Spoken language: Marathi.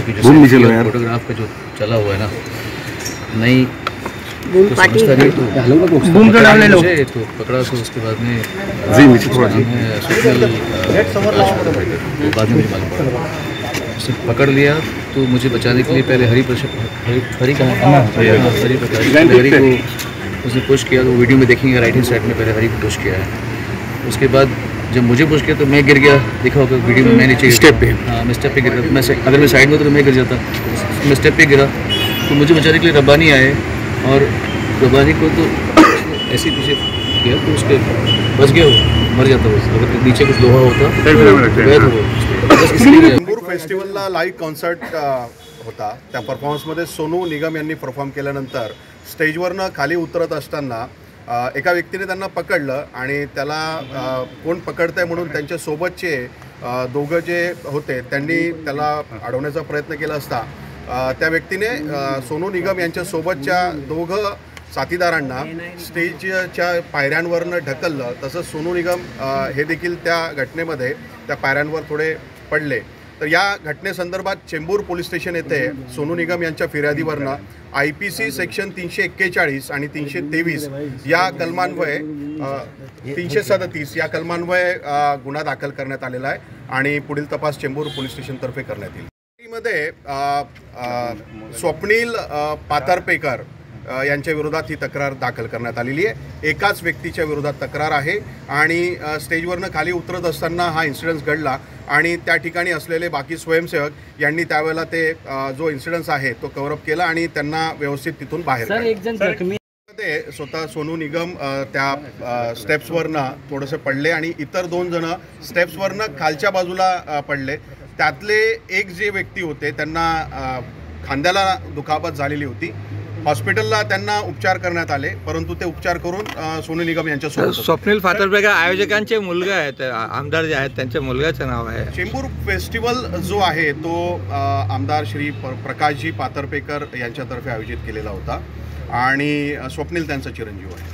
क्योंकि जो फोटोग्राफ का जो चला हुआ है ना, नहीं बूम तो पार्टी समझता नहीं तो बूम तो डालने लो। मुझे तो पकड़ा, तो उसके बाद में थोड़ा जी बाद में मुझे मालूम पड़ा, उसे पकड़ लिया। तो मुझे बचाने के लिए पहले हरि प्रकाश को उसने पुश किया। तो वीडियो में देखेंगे राइट हैंड साइड में पहले हरि को पुश किया है। उसके बाद जब मुझे पुश किया तो मैं गिर गया, देखा होगा वीडियो में, मैं नीचे स्टेप पे, हाँ मैं स्टेप पे गिर गया। अगर मैं साइड में तो मैं गिर जाता, मैं स्टेप पे गिरा। तो मुझे बचाने के लिए रब्बानी आए, और रब्बानी को तो ऐसे पीछे किया तो उसके बच गया, वो मर जाता। वो अगर नीचे कुछ लोहा होता। चेंबूर फेस्टिवलला लाईव्ह कॉन्सर्ट होता। त्या परफॉर्मन्समध्ये सोनू निगम यांनी परफॉर्म केल्यानंतर स्टेजवरनं खाली उतरत असताना एका व्यक्तीने त्यांना पकडलं आणि त्याला कोण पकडतंय म्हणून त्यांच्या सोबतचे दोघं जे होते त्यांनी त्याला अडवण्याचा प्रयत्न केला असता त्या व्यक्तीने सोनू निगम यांच्या सोबतच्या दोघं साथीदारांना स्टेजच्या पायऱ्यांवरनं ढकललं। तसंच सोनू निगम हे देखील त्या घटनेमध्ये त्या पायऱ्यांवर थोडे पडले। तर या घटनेसंदर्भात चेंबूर पोलीस स्टेशन येथे सोनू निगम यांच्या फिर्यादीवरनं IPC सेक्शन 341 आणि 323 या कलमान्वये 337 या कलमान्वये गुन्हा दाखल करण्यात आलेला आहे आणि पुढील तपास चेंबूर पोलीस स्टेशनतर्फे करण्यात येईल। मध्ये स्वप्नील पातरपेकर यांच्या विरोधात ही तक्रार दाखल करण्यात आलेली आहे। एकाच व्यक्तीच्या विरोधात तक्रार आहे आणि स्टेजवरनं खाली उतरत असताना हा इन्सिडेंट घडला आणि त्या ठिकाणी असलेले बाकी स्वयंसेवक यांनी त्यावेळेला ते जो इन्सिडेंट आहे तो कव्हर अप केला आणि त्यांना व्यवस्थित तिथून बाहेर काढलं। स्वतः सोनू निगम त्या स्टेप्सवरनं थोडेसे पडले आणि इतर 2 जण स्टेप्सवरनं खालच्या बाजूला पडले। त्यातले एक जे व्यक्ती होते त्यांना खांद्याला दुखापत झालेली होती। हॉस्पिटलला त्यांना उपचार करण्यात आले, परंतु ते उपचार करून सोनू निगम यांच्यासोबत स्वप्नील पातरपेकर आयोजकांचे मुलगा आहेत, आमदार जे आहेत त्यांच्या मुलगाचं नाव आहे। चेंबूर फेस्टिवल जो आहे तो आमदार श्री प्रकाशजी पातरपेकर यांच्यातर्फे आयोजित केलेला होता आणि स्वप्नील त्यांचा चिरंजीव आहे।